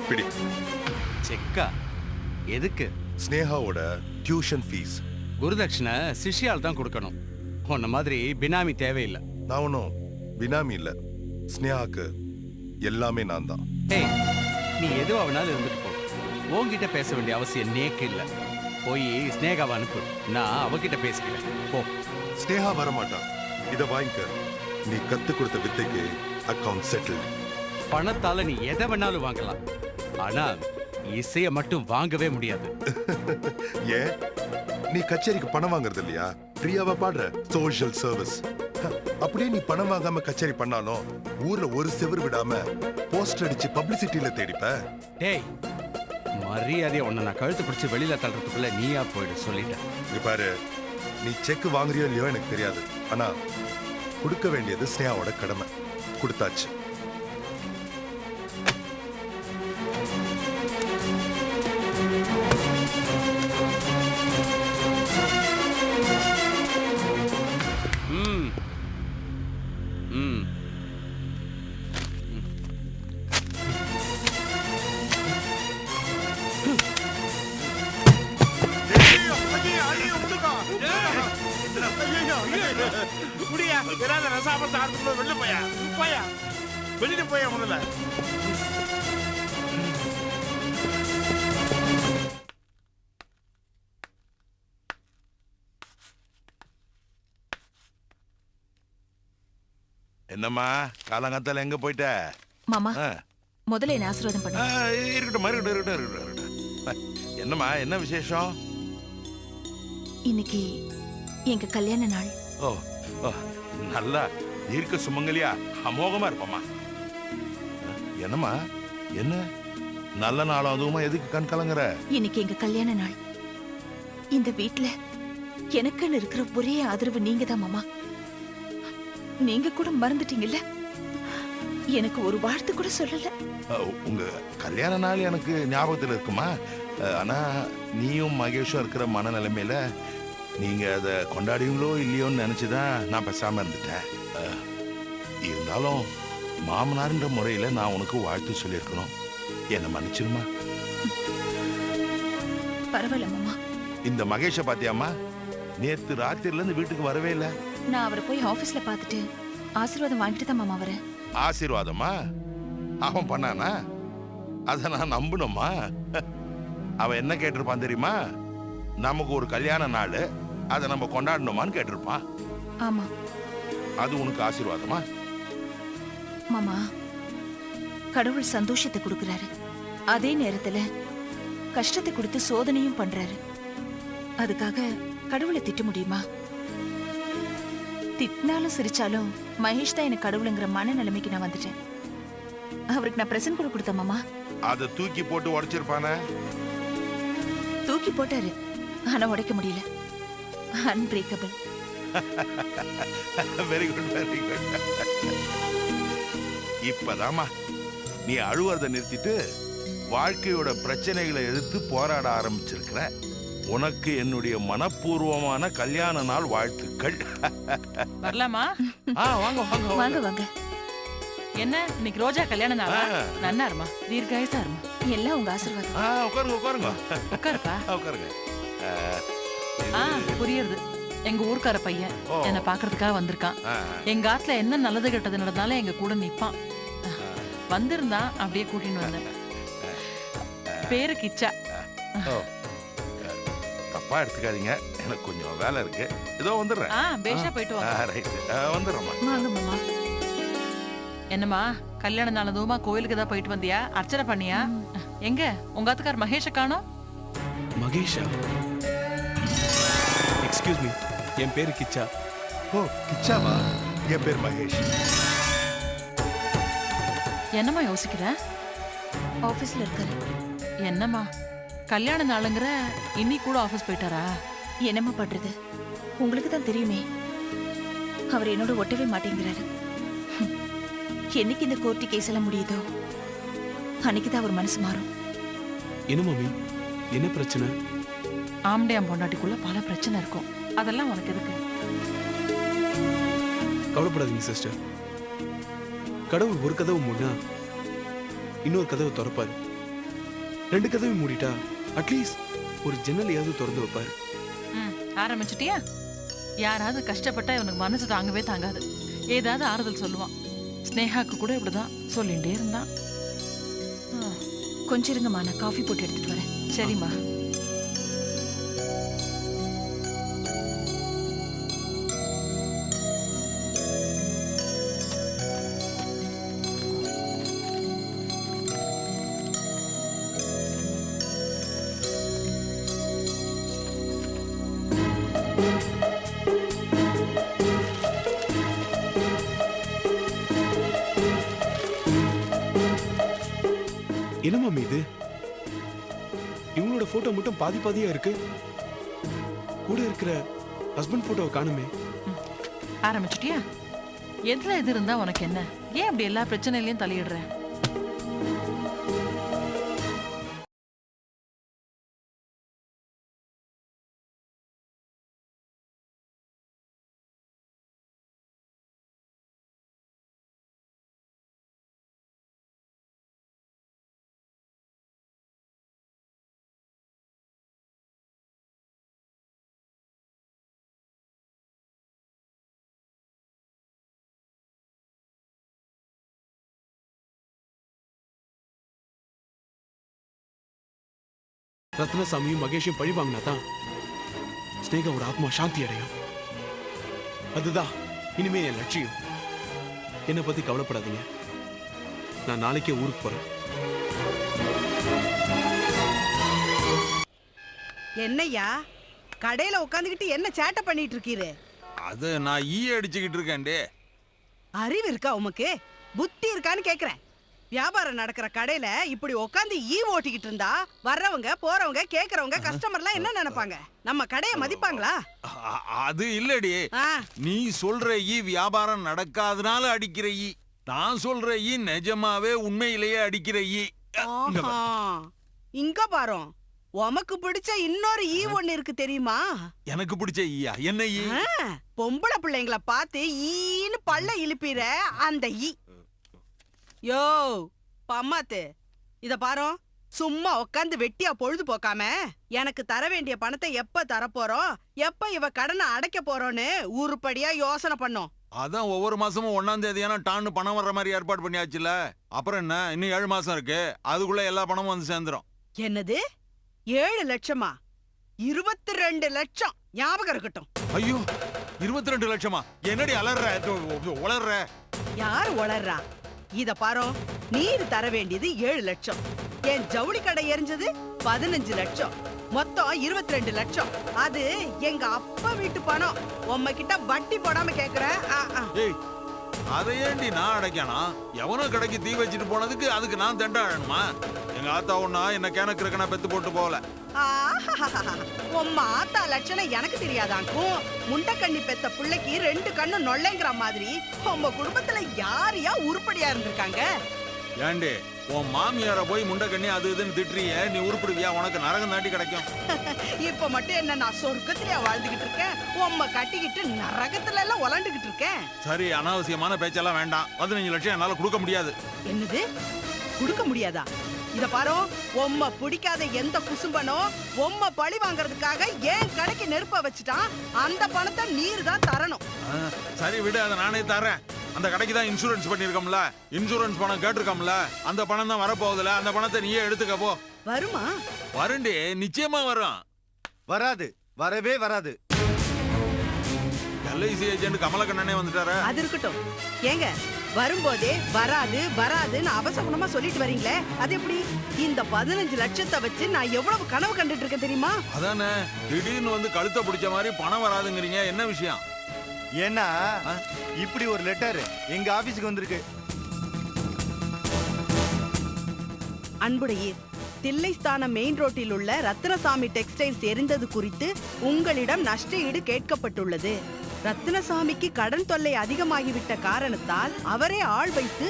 பிடி. செக்கா எதுக்கு? ஸ்னேகாவோட டியூஷன் ஃபீஸ். குருதட்சிணை சிஷ்யால் தான் கொடுக்கணும். உன்ன மாதிரி பினாமி தேவையில்லை. நான் ஒன்றும் பினாமி இல்ல. ஸ்னேகாக்கு எல்லாமே நான் தான். ஏய், நீ எதுவாகனாலும் இருந்துட்டு போ. உன்கிட்ட பேச வேண்டிய அவசியம் நேக்கு இல்லை. போய் ஸ்னேகாவை அனுப்பு, நான் அவகிட்ட பேசிக்கிறேன். போ. ஸ்னேகா வரமாட்டா. இதை வாங்கிக்க. நீ கத்து கொடுத்த வித்தைக்கு அக்கவுண்ட் செட்டில். பணத்தால நீ எதை வேணாலும் வாங்கலாம், ஆனா இசைய மட்டும் வாங்கவே முடியாது. ஏன்? நீ கச்சேரிக்கு பணம் வாங்குறது இல்லையா? ஃப்ரீயாவா பாடுற? Social service. அப்படியே நீ பணம் வாங்காம கச்சேரி பண்ணாலும் ஊர்ல ஒரு செவர் விடாம போஸ்டர் அடிச்சு பப்ளிசிட்டியில தேடிப்ப. டேய், மரியாதையா உன்னை நான் கழுத்து பிடிச்சு வெளியில தள்ளுறதுக்குள்ள நீயா போயிடு சொல்லிட்டேன். இங்க பாரு, நீ செக் வாங்குறியோ இல்லையோ எனக்கு தெரியாது, ஆனா கொடுக்க வேண்டியது ஸ்னேகாவோட கடமை. கொடுத்தாச்சு. வெளியில போயா முதல்ல. என்னம்மா காலங்காத்தால எங்க போயிட்ட? மாமா, முதல்ல என்ன ஆசீர்வாதம் பண்ணு. இருக்கட்டும். என்னம்மா, என்ன விசேஷம்? இன்னைக்கு எங்க கல்யாண நாள். ஓ, நல்லா தீர்க்க சுமங்கலியா அமோகமா இருப்பமா. என்னம்மா, என்ன நல்ல நாளும் அதுவுமா எதுக்கு கண் கலங்குற? இன்னைக்கு எங்க கல்யாண நாள். இந்த வீட்ல எனக்குன்னு இருக்கிற ஒரே ஆதரவு நீங்க தான் மாமா. நீங்க கூட மறந்துட்டீங்கல்ல, எனக்கு ஒரு வாழ்த்து கூட சொல்லல. உங்க கல்யாண நாள் எனக்கு ஞாபகத்தில் இருக்குமா? ஆனா நீயும் மகேஷும் இருக்கிற மனநிலைமையில நீங்க அதை கொண்டாடுவீங்களோ இல்லையோன்னு நினைச்சுதான் நான் பேசாம இருந்துட்டேன். இருந்தாலும் மாமனார்ன்ற முறையில நான் உனக்கு வாழ்த்து சொல்லியிருக்கணும். என்ன மன்னிச்சிருமா? பரவாயில்ல மாமா. இந்த மகேஷ பாத்தியாமா? நேத்து ராத்திரில இருந்து வீட்டுக்கு வரவே இல்லை. நான் அவரை போய் ஆபீஸ்ல பார்த்துட்டு ஆசீர்வாதம் வாங்கிட்டு தான் மாமா வரேன். ஆசீர்வாதமா? அவன் பண்ணானா? அத நான் நம்பணுமா? அவன் என்ன கேட்டிருப்பான் தெரியுமா? நமக்கு ஒரு கல்யாண நாள், அதை நம்ம கொண்டாடணுமான்னு கேட்டிருப்பான். ஆமா. அது உனக்கு ஆசீர்வாதமா? மாமா, கடவுள் சந்தோஷத்தை கொடுக்கறாரு, அதே நேரத்துல கஷ்டத்தை கொடுத்து சோதனையும் பண்றாரு. அதுக்காக கடவுளை திட்ட முடியுமா? திட்டினாலும் சிரிச்சாலும் மகேஷ் தான் எனக்கு கடவுளுங்கிற மனநிலைமைக்கு நான் வந்துட்டேன். அவருக்கு நான் பிரசன்ட் கூட கொடுத்தேன் மாமா. அதை தூக்கி போட்டு உடைச்சிருப்பானே? தூக்கி போட்டாரு, ஆனா உடைக்க முடியல. Unbreakable. Very good, very good. இப்பதாமா நீ அழுவறத நிறுத்திட்டு வாழ்க்கையோட பிரச்சனைகளை எதிர்த்து போராட ஆரம்பிச்சிருக்கிற உனக்கு என்னுடைய மனப்பூர்வமான கல்யாண நாள் வாழ்த்துக்கள். வரலாமா? வாங்க வாங்க வாங்க வாங்க. என்ன இன்னைக்கு ரோஜா கல்யாண நாளா? நன்னா இருமா, தீர்காயுசா இருமா. எல்லாம் உங்க ஆசீர்வாதம். உட்காருங்க உட்காருங்க உட்காருப்பா. உட்காருங்க. புரியுது. எங்க ஊர்க்கார பையன் என்ன பாக்குறதுக்காக வந்திருக்கான். எங்க ஆத்துல என்ன நல்லது கெட்டது நடந்தாலும் எங்க கூட நிப்பான். வந்திருந்தான், அப்படியே கூட்டின்னு வந்தேன். பேரு கிச்சா. தப்பா எடுத்துக்காதீங்க, எனக்கு கொஞ்சம் வேலை இருக்கு. ஏதோ வந்துடுறேன். பேஷா போயிட்டு வாங்க. ரைட், வந்துடுறேம்மா. வாங்க மாமா. என்னம்மா கல்யாண நாளதுமா கோயிலுக்கு தான் போயிட்டு வந்தியா? அர்ச்சனை பண்ணியா? எங்க உங்க ஆத்துக்கார் மகேஷ காணோம்? மகேஷா? எக்ஸ்கியூஸ் மீ, என் பேரு கிச்சா. ஓ கிச்சாவா? என் பேர் மகேஷ். என்னம்மா யோசிக்கிற? ஆபீஸ்ல இருக்காரு. என்னம்மா கல்யாண நாளுங்கிற இன்னைக்கு கூட ஆபீஸ் போயிட்டாரா? என்னம்மா பண்றது, உங்களுக்கு தான் தெரியுமே, அவர் என்னோட ஒட்டவே மாட்டேங்கிறாரு. என்னைக்கு இந்த கோர்ட்டு கேஸ் எல்லாம் முடியுதோ அன்னைக்குதான் அவர் மனசு மாறும். என்ன மாமி, என்ன பிரச்சனை? ஆம்டையாம் பொண்டாட்டிக்குள்ள பல பிரச்சனை இருக்கும். அதெல்லாம் உனக்கு எதுக்கு? கவலைப்படாதீங்க சிஸ்டர். கடவுள் ஒரு கதவு மூடினா இன்னொரு கதவு திறப்பாரு. 2 கதவு மூடிட்டா அட்லீஸ்ட் ஒரு ஜன்னலையாவது திறந்து வைப்பாரு. ஆரம்பிச்சிட்டியா? யாராவது கஷ்டப்பட்டா இவனுக்கு மனசு தாங்கவே தாங்காது. ஏதாவது ஆறுதல் சொல்லுவான். ஸ்னேகாக்கு கூட இப்படிதான் சொல்லிட்டே இருந்தான். கொஞ்சம் இருங்கம்மா, நான் காஃபி போட்டு எடுத்துட்டு வரேன். சரிம்மா. என்ன மாமி இது? இவங்களோட போட்டோ மட்டும் பாதி பாதியா இருக்கு. கூட இருக்கிற ஹஸ்பண்ட் போட்டோவை காணுமே. ஆரம்பிச்சிட்டியா? எதுல எது இருந்தா உனக்கு என்ன? ஏன் அப்படி எல்லா பிரச்சனையிலயும் தலையிடுற? ரத்னசாமியும் மகேஷும் பழி வாங்கினாதான் ஸ்னேகாவோட ஆத்மா சாந்தி அடையும். அதுதான் இனிமே என் லட்சியம். என்னை பத்தி கவலைப்படாதீங்க, நான் நாளைக்கே ஊருக்கு போறேன். என்னய்யா கடையில உட்காந்துக்கிட்டு என்ன சேட்டை பண்ணிட்டு இருக்கீரு? அது நான் அடிச்சுக்கிட்டு இருக்கேன்டே. அறிவு இருக்கா உமக்கு? புத்தி இருக்கான்னு கேக்குறேன். வியாபாரம் நடக்கிற கடையில இப்படி உட்காந்து ஓட்டிக்கிட்டு இருந்தா வர்றவங்க போறவங்க கேக்குறவங்க கஸ்டமர்லாம் என்ன நினைப்பாங்க? நம்ம கடையை மதிப்பாங்களா? அது இல்லடி, நீ சொல்ற வியாபாரம் நடக்காதனால அடிக்கிற நான் சொல்ற நிஜமாவே உண்மையிலேயே அடிக்கிற இங்க பாரு, உமக்கு பிடிச்ச இன்னொரு ஒண்ணு இருக்கு தெரியுமா? எனக்கு பிடிச்ச என்ன பொம்பளை பிள்ளைங்களை பார்த்து ஈன்னு பல்ல இழுப்பிற அந்த யோ பம்மாத்து, இத பாரு, சும்மா உட்காந்து வெட்டியா பொழுது போக்காம எனக்கு தர வேண்டிய பணத்தை எப்ப தரப்போறோம், எப்ப இவ கடனை அடைக்க போறோன்னு உருப்படியா யோசனை பண்ணோம். அதான் ஒவ்வொரு மாசமும் 1ஆம் தேதியான டான்னு பணம் வர்ற மாதிரி ஏற்பாடு பண்ணியாச்சுல. அப்புறம் என்ன, இன்னும் 7 மாசம் இருக்கு, அதுக்குள்ள எல்லா பணமும் வந்து சேர்ந்துரும். என்னது 7 லட்சமா? 22 லட்சம் ஞாபகம் இருக்கட்டும். ஐயோ 22 லட்சமா? என்னடி அலற உளர்ற? யார் உளர்றா? இத பாரு, நீர் தர வேண்டியது 7 லட்சம், என் ஜவுளி கடை எரிஞ்சது 15 லட்சம், மொத்தம் 22 லட்சம். அது எங்க அப்பா வீட்டு பணம். உம்ம கிட்ட வட்டி போடாம கேக்குறேன். அதை ஏண்டி நான் அடைக்கணும்? எவனோ கடைக்கு தீ வச்சுட்டு போனதுக்கு அதுக்கு நான் தண்டாடணுமா? எங்க ஆத்தா ஒண்ணா என்ன கிணக்கு இருக்கனா பெத்து போட்டு போகல. உம்மா ஆத்தா லட்சணம் எனக்கு தெரியாதாக்கும். முண்டக்கண்ணி பெத்த பிள்ளைக்கு 2 கண்ணு நொல்லைங்கிற மாதிரி உங்க குடும்பத்துல யாரையா உருப்படியா இருந்திருக்காங்க? ஏண்டி உன் மாமியாரை போய் முண்டை கண்ணி அது இதுன்னு திட்டுறிய, நீ உருப்பிடுவியா? உனக்கு நரகம் தாண்டி கிடைக்கும். இப்ப மட்டும் என்ன நான் சொர்க்கத்திலேயே வாழ்ந்துகிட்டு இருக்கேன், உம்மை கட்டிக்கிட்டு நரகத்துல எல்லாம் உலாண்டுகிட்டு இருக்கேன். சரி, அனாவசியமான பேச்செல்லாம் வேண்டாம். 15 லட்சம் என்னால கொடுக்க முடியாது. என்னது கொடுக்க முடியாதா? இத பாரு, உம்மை பிடிக்காத எந்த குசும்பனோ உம்மை பழி வாங்குறதுக்காக ஏன் கடைக்கு நெருப்ப வச்சுட்டான். அந்த பணத்தை நீர் தான் தரணும். சரி விடு, அதை நானே தரேன். அந்த கடைக்கு தான் இன்சூரன்ஸ் பண்ணிருக்கோம்ல, இன்சூரன்ஸ் பணம் கேட்டிருக்கோம்ல, அந்த பணம் தான் வரப்போகுதுல, அந்த பணத்தை நீயே எடுத்துக்க போ. வருமா? வருண்டி, நிச்சயமா வரும். வராது, வரவே வராது. எல்ஐசி ஏஜென்ட் கமலக்கண்ணனே வந்துட்டாரா? அது இருக்கட்டும். ஏங்க, வரும்போதே வராது வராதுன்னு அவசகுணமா சொல்லிட்டு வரீங்களே, அது எப்படி? இந்த 15 லட்சத்தை வச்சு நான் எவ்வளவு கனவு கண்டுட்டு இருக்கேன் தெரியுமா? அதானே, திடீர்னு வந்து கழுத்தை பிடிச்ச மாதிரி பணம் வராதுங்கிறீங்க, என்ன விஷயம்? ஏன்னா இப்படி ஒரு லெட்டர் எங்க ஆபீஸ்க்கு வந்திருக்கு. அன்புடையே, தில்லைஸ்தானம் மெயின் ரோட்டில் உள்ள ரத்னசாமி டெக்ஸ்டைல்ஸ் எரிந்தது குறித்து உங்களிடம் நஷ்ட ஈடு கேட்கப்பட்டுள்ளது. ரத்னசாமிக்கு கடன் தொல்லை அதிகமாகிவிட்ட காரணத்தால் அவரே ஆள் வைத்து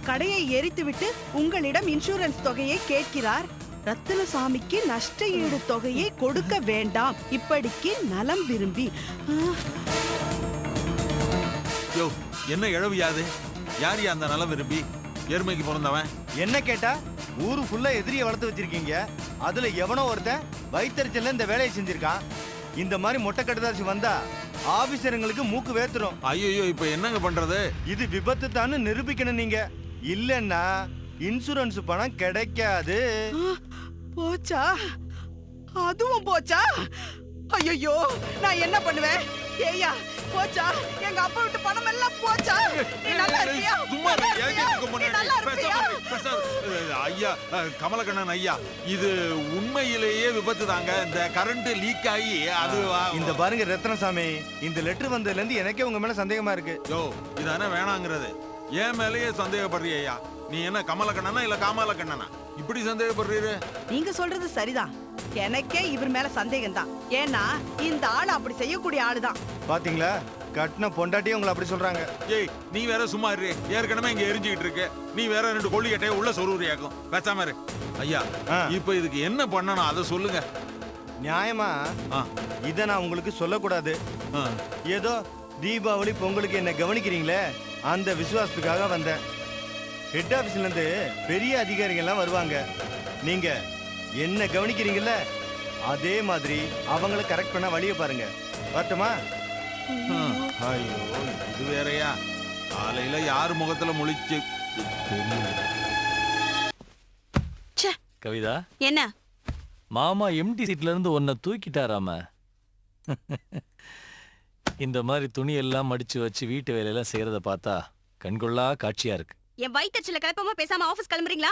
கடையை எரித்துவிட்டு உங்களிடம் இன்சூரன்ஸ் தொகையை கேட்கிறார். ரத்தினசாமிக்கு நஷ்ட ஈடு தொகையை கொடுக்க வேண்டாம், இப்படிக்கு நலம் விரும்பி. யோ, என்ன இழவியாது? யார் அந்த நலம் விரும்பி? எருமைக்கு பிறந்தவன். என்ன கேட்டா ஊரு ஃபுல்லா எதிரியை வளர்த்து வச்சிருக்கீங்க, அதுல எவனோ ஒருத்தன் வயிற்றுச்சல்ல இந்த வேலையை செஞ்சிருக்கான். இந்த மாதிரி மொட்டை கட்டுதாசி வந்தா ஆபீசருங்களுக்கு மூக்கு வேத்துரும். ஐயோ, இப்ப என்னங்க பண்றது? இது விபத்து தான் நிரூபிக்கணும் நீங்க, இல்லன்னா இன்சூரன்ஸ் பணம் கிடைக்காது. போச்சா? அதுவும் போச்சா? ஐயோ, நான் என்ன பண்ணுவேன்? ஏய்யா, போச்சா? எங்க அப்பா விட்டு பணம் எல்லாம் போச்சா? நீ நல்லா இருப்பியா? சும்மா நல்லா இருப்பியா? ஐயா, கமலக்கண்ணன் ஐயா, இது உண்மையிலேயே விபத்து தாங்க. இந்த கரண்ட் லீக் ஆகி அது. இந்த பாருங்க ரத்னசாமி, இந்த லெட்டர் வந்ததுல இருந்து எனக்கே உங்க மேல சந்தேகமா இருக்கு. யோ, இதானே வேணாங்கிறது? என் மேலேயே சந்தேகப்படுறியா? நீ என்ன கமலக்கண்ணனா இல்ல காமலக்கண்ணனா? இப்படி சந்தேகப்படுறீரு? நீங்க சொல்றது சரிதான், எனக்கே இவர் மேல சந்தேகம் தான். ஏன்னா இந்த ஆள் அப்படி செய்யக்கூடிய ஆளுதான். பாத்தீங்களா, கட்டின பொண்டாட்டியே உங்களை அப்படி சொல்றாங்க. ஏய், நீ வேற சும்மா இரு. ஏற்கனவே இங்க எரிஞ்சுக்கிட்டு இருக்கு, நீ வேற 2 கொள்ளிக்கட்டையை உள்ள சொருவியாக்கும். பேசாம இரு. ஐயா, இப்ப இதுக்கு என்ன பண்ணணும் அதை சொல்லுங்க. நியாயமா இத நான் உங்களுக்கு சொல்லக்கூடாது. ஏதோ தீபாவளி பொங்கலுக்கு என்ன கவனிக்கிறீங்களே, அந்த விசுவாசத்துக்காக வந்தேன். ஹெட் ஆபீஸ்ல இருந்து பெரிய அதிகாரிகள் எல்லாம் வருவாங்க. நீங்க என்ன கவனிக்கிறீங்கல்ல, அதே மாதிரி அவங்கள கரெக்ட் பண்ண வழியை பாருங்க. வரட்டுமா? ஐயோ, இது வேறயா? காலையில யார் முகத்துல முழிச்சு கவிதா, என்ன மாமா எம்டி சீட்ல இருந்து உன்னை தூக்கிட்டாராம. இந்த மாதிரி துணி எல்லாம் மடிச்சு வச்சு வீட்டு வேலையெல்லாம் செய்யறத பார்த்தா கண்கொள்ளா காட்சியா இருக்கு. என் வயிற்றுல கிளப்பாம பேசாம ஆபீஸ் கிளம்புறீங்களா?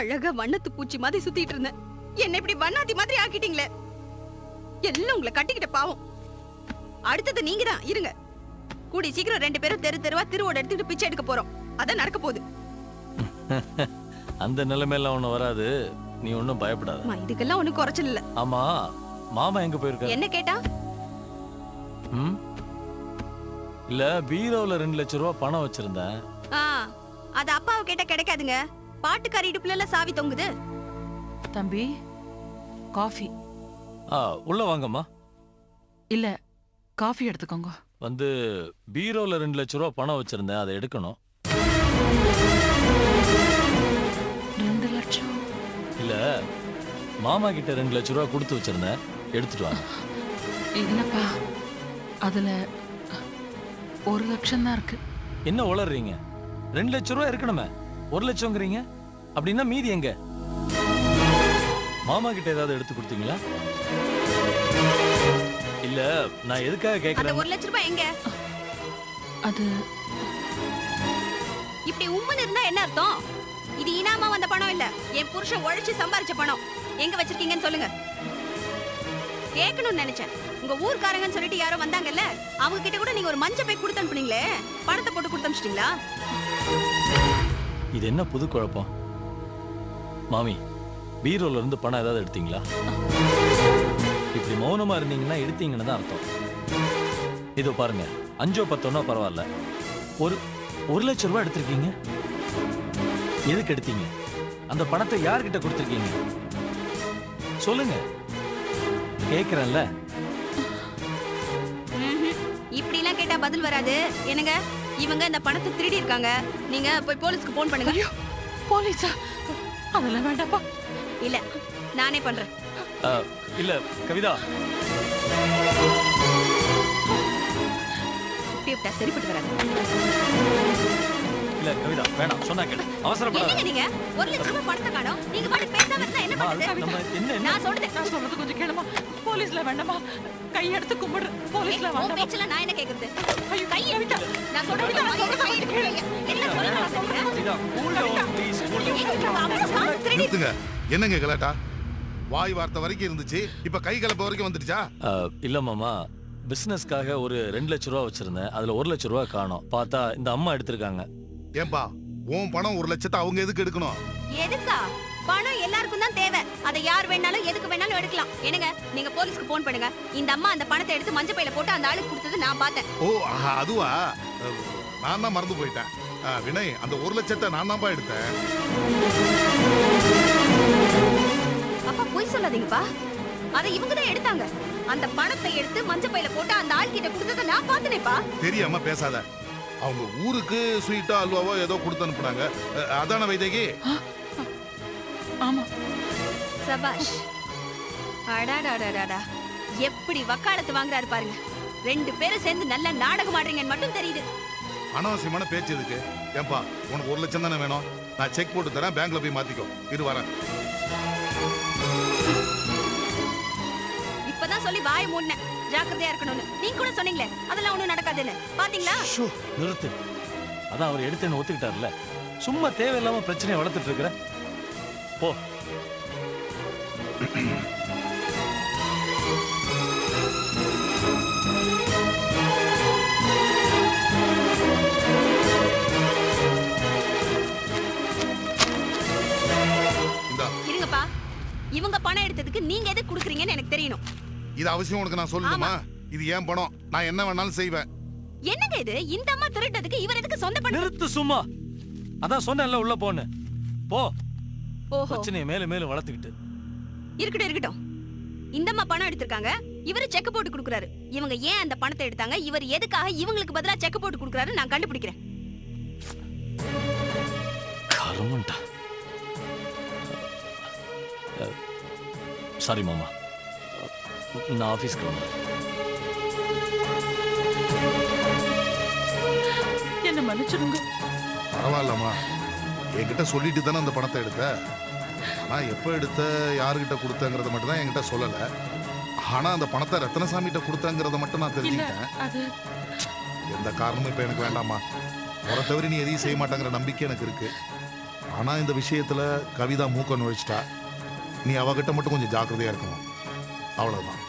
அழகா வண்ணத்து பூச்சி மாதிரி சுத்திட்டு இருந்தேன், என்ன இப்படி வண்ணாத்தி மாதிரி ஆக்கிட்டீங்களே. எல்லாம் உங்களை கட்டிக்கிட்ட பாவம். அடுத்தது நீங்க தான். இருங்க, கூடி சீக்கிரம் 2 பேரும் தெரு தெருவா திருவோட எடுத்துட்டு பிச்சை எடுக்க போறோம். அதான் நடக்க போகுது. அந்த நிலைமையெல்லாம் ஒண்ணு வராது, நீ ஒன்னும் பயப்படாத. இதுக்கெல்லாம் ஒண்ணு குறைச்சல் இல்ல. ஆமா, மாமா எங்க போயிருக்காரு? என்ன கேட்டா? இல்ல, பீரோல 2 லட்சம் ரூபாய் பணம் வச்சிருந்தேன். அது அப்பாவை கேட்டா கிடைக்காதுங்க. பாட்டுக்காரி இடுப்புல சாவி தொங்குது. தம்பி, காஃபி. உள்ள வாங்கம்மா. இல்ல, காஃபி எடுத்துக்கோங்க. வந்து பீரோல 2 லட்சம் ரூபாய் பணம் வச்சிருந்தேன், அதை எடுக்கணும். 2 லட்சம்? இல்ல, மாமா கிட்ட 2 லட்சம் ரூபாய் கொடுத்து வச்சிருந்தேன், எடுத்துட்டு வாங்க. இல்லப்பா, அதுல 1 லட்சம் தான் இருக்கு. என்ன உளறீங்க? 2 லட்சம் ரூபாய் இருக்கணுமே, 1 லட்சம்ங்கிறீங்க. அப்படின்னா மீதி எங்க? மாமா கிட்ட ஏதாவது எடுத்து கொடுத்தீங்களா? இல்ல, நான் எதுக்காக கேக்குறேன்? 1 லட்சம் ரூபாய் எங்க? அது இப்படி உம்மன் இருந்தா என்ன அர்த்தம்? இது இனாமா வந்த பணம் இல்ல, என் புருஷன் உழைச்சு சம்பாரிச்ச பணம். எங்க வச்சிருக்கீங்கன்னு சொல்லுங்க. கேட்கணும்னு நினைச்சேன். உங்க ஊர்க்காரங்கன்னு சொல்லிட்டு யாரோ வந்தாங்கல்ல, அவங்க கிட்ட கூட நீங்க ஒரு மஞ்ச பை கொடுத்து அனுப்புனீங்களே, பணத்தை போட்டு கொடுத்து அனுப்பிச்சிட்டீங்களா? இது என்ன புது குழப்பம்? மாமி, பீரோல இருந்து பணம் ஏதாவது எடுத்தீங்களா? இப்படி மௌனமா இருந்தீங்கன்னா எடுத்தீங்கன்னு தான் அர்த்தம். இதோ பாருங்க, 5 10 பரவாயில்ல, ஒரு லட்சம் ரூபாய் எடுத்திருக்கீங்க. எதுக்கு எடுத்தீங்க? அந்த பணத்தை யார்கிட்ட கொடுத்திருக்கீங்க? சொல்லுங்க, கேக்குறேன்ல. இப்படி எல்லாம் கேட்டா பதில் வராது. என்னங்க, இவங்க இந்த பணத்தை திருடி இருக்காங்க. நீங்க போய் போலீஸ்க்கு போன் பண்ணுங்க. போலீஸா? அதெல்லாம் வேண்டாப்பா. இல்ல, நானே பண்றேன். இல்ல கவிதா, சரிப்பட்டு வராது. இல்ல கவிதா வேணாம், சொன்னா கேளு. அவசரப்படாத. என்னங்க நீங்க 1 லட்சம் ரூபாய் பணத்தை காணோம். நீங்க பாட்டு பேசாம இருந்தா என்ன பண்றது? நான் சொல்றது கொஞ்சம் கேளுமா. போலீஸ்ல வேண்டாமா, கை எடுத்து கும்பிடு. போலீஸ்ல வேண்டாம். பேச்சல நான் என்ன கேக்குறது? ஐயோ, கை எடுத்து. நான் சொல்றது கேளு. என்ன நிறுத்துங்க. என்னங்க கலாட்டா? வாய் வார்த்தை வரைக்கும் இருந்துச்சு, இப்ப கை கலப்ப வரைக்கும் வந்துடுச்சா? இல்ல மாமா, பிசினஸ்க்காக ஒரு 2 லட்சம் ரூபா வச்சிருந்தேன். அதுல 1 லட்சம் ரூபா காணோம். பார்த்தா இந்த அம்மா எடுத்திருக்காங்க. ஏன்பா உன் பணம் 1 லட்சத்தை அவங்க எதுக்கு எடுக்கணும்? எதுக்கா? பணம் எல்லாருக்கும் தான் தேவை. அதை யார் வேணாலும் எதுக்கு வேணாலும் எடுக்கலாம். என்னங்க, நீங்க போலீஸ்க்கு போன் பண்ணுங்க. இந்த அம்மா அந்த பணத்தை எடுத்து மஞ்சள் பையில போட்டு அந்த ஆளுக்கு கொடுத்தது நான் பார்த்தேன். ஓ அதுவா? நான் தான் மறந்து போயிட்டேன். வினய், அந்த 1 லட்சத்தை நான் தான்ப்பா எடுத்தேன். அப்பா பொய் சொல்லாதீங்கப்பா. அதை இவங்க தான் எடுத்தாங்க. அந்த பணத்தை எடுத்து மஞ்சள் பையில போட்டு அந்த ஆள் கிட்ட கொடுத்ததை நான் பார்த்தேனேப்பா. தெரியாம பேசாத. அவங்க ஊருக்கு ஸ்வீட்டோ அல்வாவோ ஏதோ கொடுத்து அனுப்புனாங்க. அதான வைதேகி? ஆமா. சபாஷ். அடாடாடாடா, எப்படி வக்காலத்து வாங்குறாரு பாருங்க. 2 பேரும் சேர்ந்து நல்ல நாடகம் ஆடுறீங்கன்னு மட்டும் தெரியுது. அனாவசியமான பேச்சு எதுக்கு? ஏன்பா உனக்கு 1 லட்சம் தானே வேணும்? நான் செக் போட்டு தரேன், பேங்க்ல போய் மாத்திக்கோ. இரு வரேன். இப்பதான் சொல்லி வாய் மூடினேன், ஜாக்கிரதையா இருக்கணும்னு. நீங்க கூட சொன்னீங்களே அதெல்லாம் ஒண்ணும் நடக்காதுன்னு. பாத்தீங்களா? நிறுத்து. அதான் அவர் எடுத்தேன்னு ஒத்துக்கிட்டார்ல. சும்மா தேவையில்லாம பிரச்சனையை வளர்த்துட்டு இருக்கிற. போ. இருங்கப்பா, இவங்க பணம் எடுத்ததுக்கு நீங்க எதுக்கு குடுக்குறீங்கன்னு எனக்கு தெரியணும். இது அவசியம் உனக்கு நான் சொல்லணுமா? இது ஏன் பணம், நான் என்ன வேணாலும் செய்வேன். என்னங்க இது? இந்த அம்மா திருட்டதுக்கு இவர் எதுக்கு சொந்த பணம்? நிறுத்து சும்மா. அதான் சொன்னேன்ல, உள்ள போன்னு. போ. ஓஹோ, பிரச்சனையை மேலும் மேலும் வளர்த்துக்கிட்டு. இருக்கட்டும் இருக்கட்டும். இந்த அம்மா பணம் எடுத்திருக்காங்க, இவரு செக் போட்டு கொடுக்குறாரு. இவங்க ஏன் அந்த பணத்தை எடுத்தாங்க, இவர் எதுக்காக இவங்களுக்கு பதிலா செக் போட்டு கொடுக்குறாரு நான் கண்டுபிடிக்கிறேன். கருமண்டா. சாரி மாமா, நான் ஆபீஸ்க்கு வந்தேன். என்ன மன்னிச்சிடுங்க. பரவாயில்லம்மா, என்கிட்ட சொல்லிட்டு தானே அந்த பணத்தை எடுத்த. ஆனா எப்போ எடுத்த, யாருகிட்ட கொடுத்தங்கிறத மட்டும் தான் என்கிட்ட சொல்லல. ஆனா அந்த பணத்தை ரத்னசாமிகிட்ட கொடுத்தங்கிறத மட்டும் நான் தெரிஞ்சுக்கிட்டேன். எந்த காரணமும் இப்ப எனக்கு வேண்டாமா. முறை தவிர நீ எதையும் செய்ய மாட்டாங்கிற நம்பிக்கை எனக்கு இருக்கு. ஆனா இந்த விஷயத்துல கவிதா மூக்க நுழைச்சிட்டா. நீ அவகிட்ட மட்டும் கொஞ்சம் ஜாக்கிரதையா இருக்கணும், அவ்வளவுதான்.